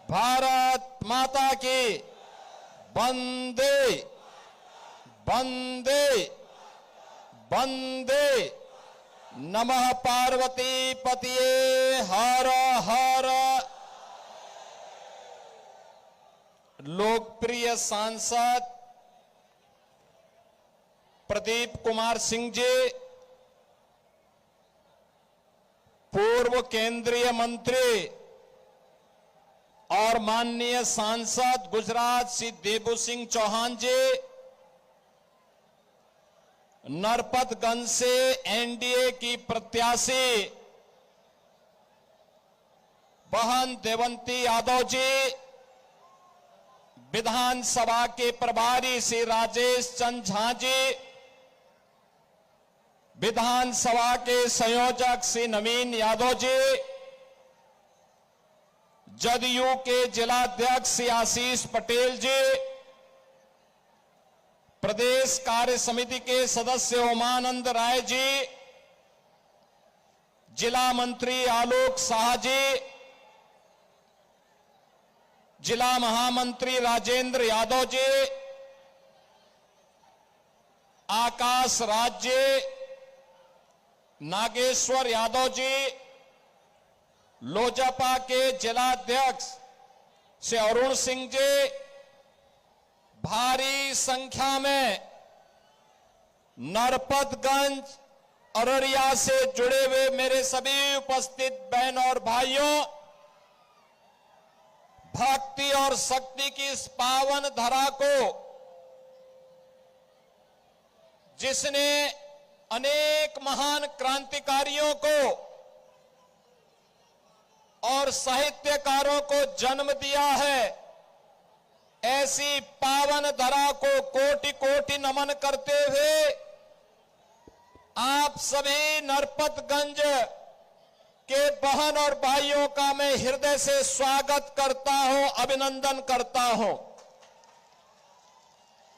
भारत माता की वंदे वंदे वंदे। नमः पार्वती पतिये हर हर। लोकप्रिय सांसद प्रदीप कुमार सिंह जी, पूर्व केंद्रीय मंत्री और माननीय सांसद गुजरात श्री देबू सिंह चौहान जी, नरपतगंज से एनडीए की प्रत्याशी बहन देवंती यादव जी, विधानसभा के प्रभारी श्री राजेश चंद्र झा जी, विधानसभा के संयोजक श्री नवीन यादव जी, जदयू के जिलाध्यक्ष श्री आशीष पटेल जी, प्रदेश कार्य समिति के सदस्य उमानंद राय जी, जिला मंत्री आलोक शाह जी, जिला महामंत्री राजेंद्र यादव जी, आकाश राज जी, नागेश्वर यादव जी, लोजपा के जिलाध्यक्ष श्री अरुण सिंह जी, भारी संख्या में नरपतगंज अररिया से जुड़े हुए मेरे सभी उपस्थित बहन और भाइयों, भक्ति और शक्ति की इस पावन धरा को जिसने अनेक महान क्रांतिकारियों को और साहित्यकारों को जन्म दिया है, ऐसी पावन धरा को कोटि कोटि नमन करते हुए आप सभी नरपतगंज के बहन और भाइयों का मैं हृदय से स्वागत करता हूं, अभिनंदन करता हूं।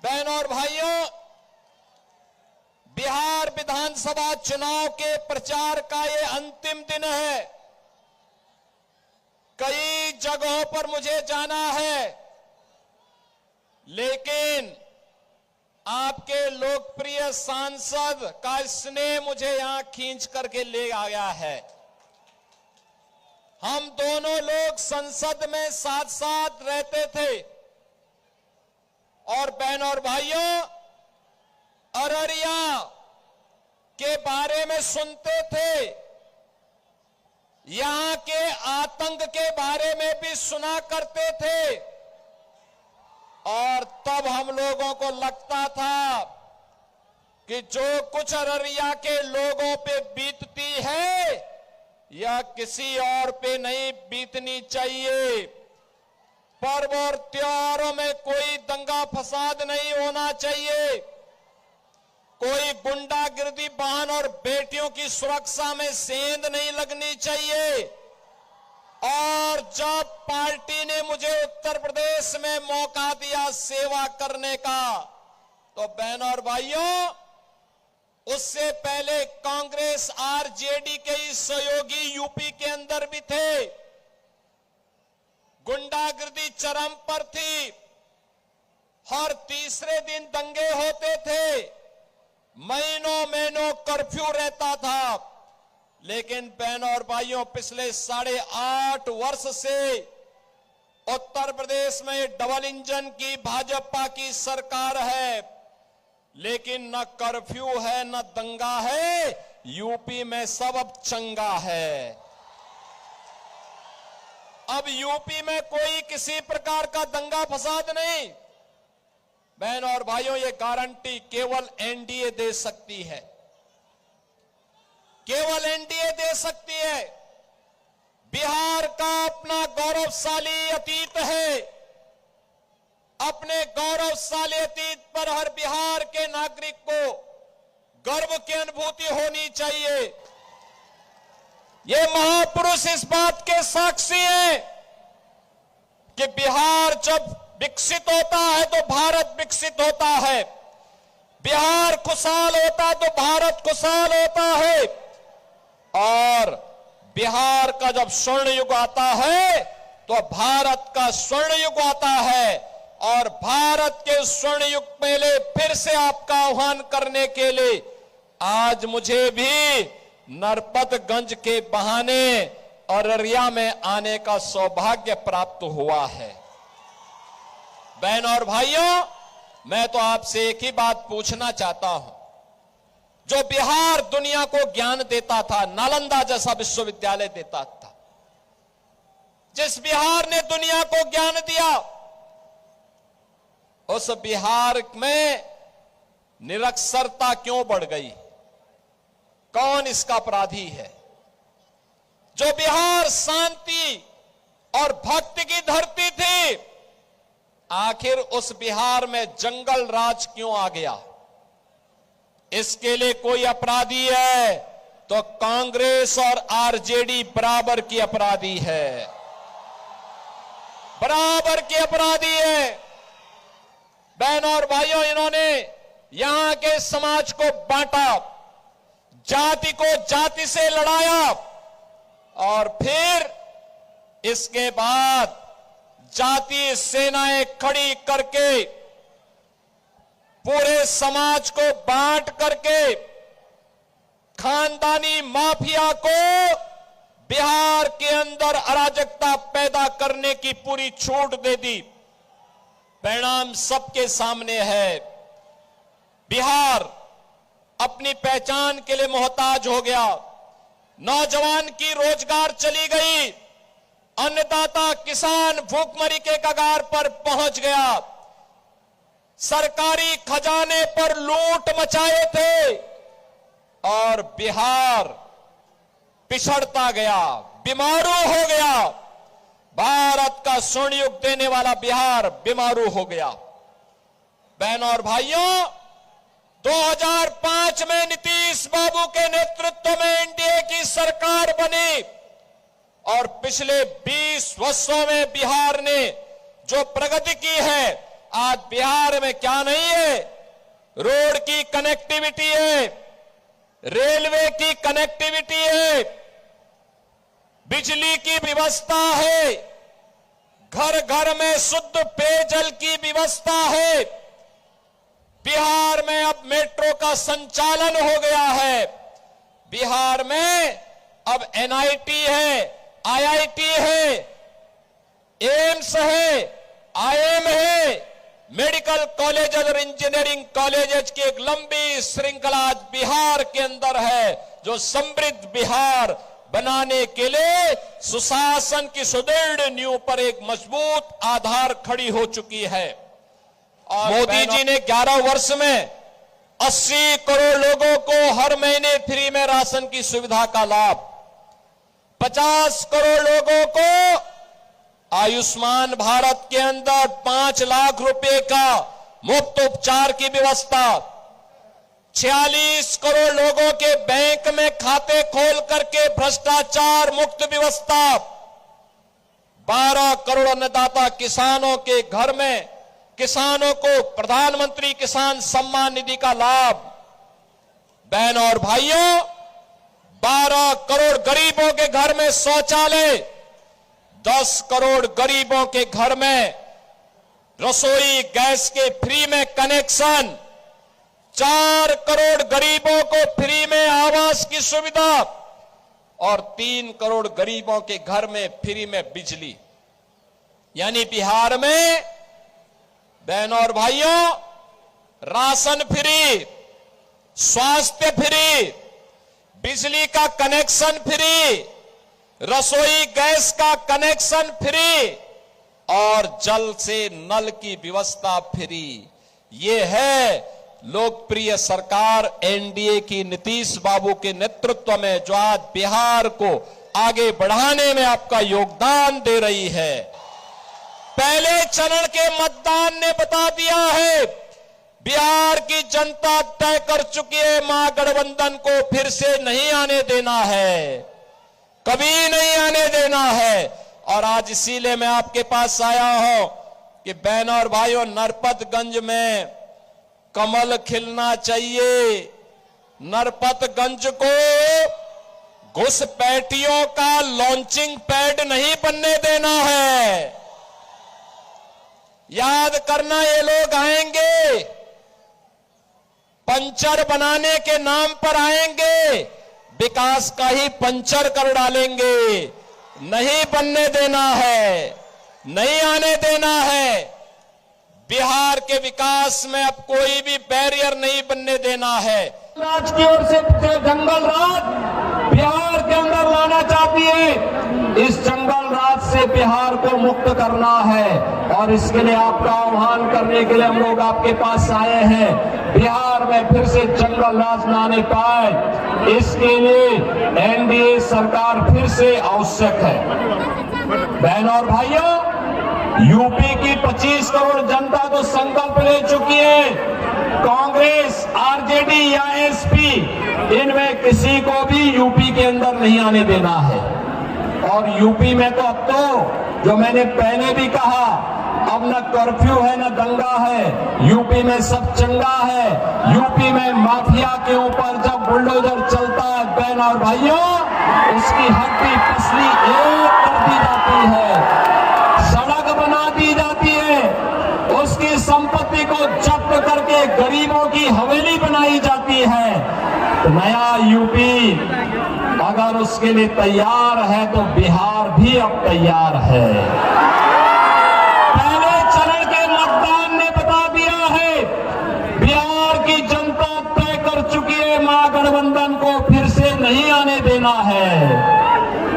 बहन और भाइयों, बिहार विधानसभा चुनाव के प्रचार का ये अंतिम दिन है। कई जगहों पर मुझे जाना है, लेकिन आपके लोकप्रिय सांसद का स्नेह मुझे यहां खींच करके ले आया है। हम दोनों लोग संसद में साथ साथ रहते थे और बहन और भाइयों, अररिया के बारे में सुनते थे, यहां के आतंक के बारे में भी सुना करते थे और तब हम लोगों को लगता था कि जो कुछ अररिया के लोगों पे बीतती है यह किसी और पे नहीं बीतनी चाहिए। पर्व और त्योहारों में कोई दंगा फसाद नहीं होना चाहिए, कोई गुंडागिर्दी बहन और बेटियों की सुरक्षा में सेंध नहीं लगनी चाहिए। और जब पार्टी ने मुझे उत्तर प्रदेश में मौका दिया सेवा करने का, तो बहन और भाइयों, उससे पहले कांग्रेस आरजेडी के ही सहयोगी यूपी के अंदर भी थे। गुंडागिर्दी चरम पर थी, हर तीसरे दिन दंगे होते थे, महीनों महीनों कर्फ्यू रहता था। लेकिन बहनों और भाइयों, पिछले 8.5 वर्ष से उत्तर प्रदेश में डबल इंजन की भाजपा की सरकार है, लेकिन न कर्फ्यू है न दंगा है। यूपी में सब अब चंगा है। अब यूपी में कोई किसी प्रकार का दंगा फसाद नहीं। बहनों और भाइयों, ये गारंटी केवल एनडीए दे सकती है, केवल एनडीए दे सकती है। बिहार का अपना गौरवशाली अतीत है। अपने गौरवशाली अतीत पर हर बिहार के नागरिक को गर्व की अनुभूति होनी चाहिए। ये महापुरुष इस बात के साक्षी हैं कि बिहार जब विकसित होता है तो भारत विकसित होता है, बिहार खुशहाल होता तो भारत खुशहाल होता है। और बिहार का जब स्वर्ण युग आता है तो भारत का स्वर्ण युग आता है और भारत के स्वर्ण युग पहले फिर से आपका आह्वान करने के लिए आज मुझे भी नरपतगंज के बहाने अररिया में आने का सौभाग्य प्राप्त हुआ है। बहनों और भाइयों, मैं तो आपसे एक ही बात पूछना चाहता हूं। जो बिहार दुनिया को ज्ञान देता था, नालंदा जैसा विश्वविद्यालय देता था, जिस बिहार ने दुनिया को ज्ञान दिया, उस बिहार में निरक्षरता क्यों बढ़ गई? कौन इसका अपराधी है? जो बिहार शांति और भक्ति की धरती थी, आखिर उस बिहार में जंगल राज क्यों आ गया? इसके लिए कोई अपराधी है तो कांग्रेस और आरजेडी बराबर की अपराधी है, बराबर की अपराधी है। बहनों और भाइयों, इन्होंने यहां के समाज को बांटा, जाति को जाति से लड़ाया और फिर इसके बाद जातीय सेनाएं खड़ी करके पूरे समाज को बांट करके खानदानी माफिया को बिहार के अंदर अराजकता पैदा करने की पूरी छूट दे दी। परिणाम सबके सामने है। बिहार अपनी पहचान के लिए मोहताज हो गया। नौजवान की रोजगार चली गई। अन्नदाता किसान भूखमरी के कगार पर पहुंच गया। सरकारी खजाने पर लूट मचाए थे और बिहार पिछड़ता गया, बीमारू हो गया। भारत का स्वर्ण युग देने वाला बिहार बीमारू हो गया। बहनों और भाइयों, 2005 में नीतीश बाबू के नेतृत्व में एनडीए की सरकार बनी और पिछले 20 वर्षों में बिहार ने जो प्रगति की है, आज बिहार में क्या नहीं है? रोड की कनेक्टिविटी है, रेलवे की कनेक्टिविटी है, बिजली की व्यवस्था है, घर घर में शुद्ध पेयजल की व्यवस्था है। बिहार में अब मेट्रो का संचालन हो गया है। बिहार में अब एनआईटी है, आईआईटी है, एम्स है, आईएम है, मेडिकल कॉलेज और इंजीनियरिंग कॉलेजेस की एक लंबी श्रृंखला आज बिहार के अंदर है, जो समृद्ध बिहार बनाने के लिए सुशासन की सुदृढ़ नींव पर एक मजबूत आधार खड़ी हो चुकी है। और मोदी जी ने 11 वर्ष में 80 करोड़ लोगों को हर महीने फ्री में राशन की सुविधा का लाभ, 50 करोड़ लोगों को आयुष्मान भारत के अंदर 5 लाख रुपए का मुफ्त उपचार की व्यवस्था, 46 करोड़ लोगों के बैंक में खाते खोल करके भ्रष्टाचार मुक्त व्यवस्था, 12 करोड़ अन्नदाता किसानों के घर में किसानों को प्रधानमंत्री किसान सम्मान निधि का लाभ। बहनों और भाइयों, 12 करोड़ गरीबों के घर में शौचालय, 10 करोड़ गरीबों के घर में रसोई गैस के फ्री में कनेक्शन, 4 करोड़ गरीबों को फ्री में आवास की सुविधा और 3 करोड़ गरीबों के घर में फ्री में बिजली। यानी बिहार में बहनों और भाइयों, राशन फ्री, स्वास्थ्य फ्री, बिजली का कनेक्शन फ्री, रसोई गैस का कनेक्शन फ्री और जल से नल की व्यवस्था फ्री। ये है लोकप्रिय सरकार एनडीए की नीतीश बाबू के नेतृत्व में, जो आज बिहार को आगे बढ़ाने में आपका योगदान दे रही है। पहले चरण के मतदान ने बता दिया है, बिहार की जनता तय कर चुकी है, महागठबंधन को फिर से नहीं आने देना है, कभी नहीं आने देना है। और आज इसीलिए मैं आपके पास आया हूं कि बहनों और भाइयों, नरपतगंज में कमल खिलना चाहिए। नरपतगंज को घुसपैठियों का लॉन्चिंग पैड नहीं बनने देना है। याद करना, ये लोग आएंगे, पंचर बनाने के नाम पर आएंगे, विकास का ही पंचर कर डालेंगे। नहीं बनने देना है, नहीं आने देना है। बिहार के विकास में अब कोई भी बैरियर नहीं बनने देना है। राज की ओर से जंगल राज बिहार के अंदर लाना चाहती है। इस जंगल राज से बिहार को मुक्त करना है और इसके लिए आपका आह्वान करने के लिए हम लोग आपके पास आए हैं। बिहार में फिर से जंगल राज न आने पाए, इसके लिए एनडीए सरकार फिर से आवश्यक है। बहनों और भाइयों, यूपी की 25 करोड़ जनता तो संकल्प ले चुकी है। कांग्रेस, आरजेडी या एसपी, इनमें किसी को भी यूपी के अंदर नहीं आने देना है। और यूपी में तो अब तो, जो मैंने पहले भी कहा, अब न कर्फ्यू है न दंगा है, यूपी में सब चंगा है। यूपी में माफिया के ऊपर जब बुलडोजर चलता है बहन और भाइयों, उसकी हड्डी पसली एक कर दी जाती है, सड़क बना दी जाती है, उसकी संपत्ति को जब्त करके गरीबों की हवेली बनाई जाती है। तो नया यूपी अगर उसके लिए तैयार है तो बिहार भी अब तैयार है। पहले चरण के मतदान ने बता दिया है, बिहार की जनता तय कर चुकी है, महागठबंधन को फिर से नहीं आने देना है,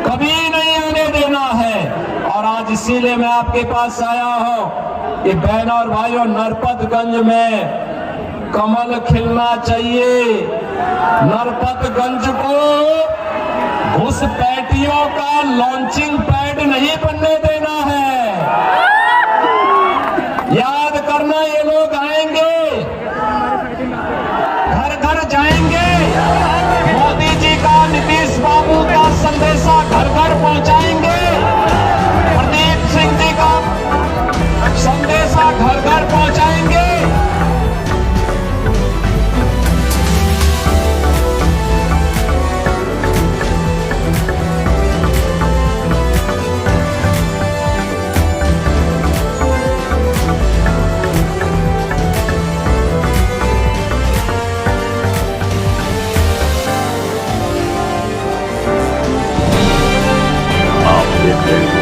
कभी नहीं आने देना है। और आज इसीलिए मैं आपके पास आया हूं कि बहनों और भाइयों, नरपतगंज में कमल खिलना चाहिए। नरपतगंज को घुसपैठियों का लॉन्चिंग पैड नहीं बनने देना है। याद करना, ये लोग आएंगे, घर घर जाएंगे, मोदी जी का, नीतीश बाबू का संदेशा घर घर पहुंचाएंगे, प्रदीप सिंह जी का संदेशा घर घर पहुंचाएंगे। आप देख रहे हैं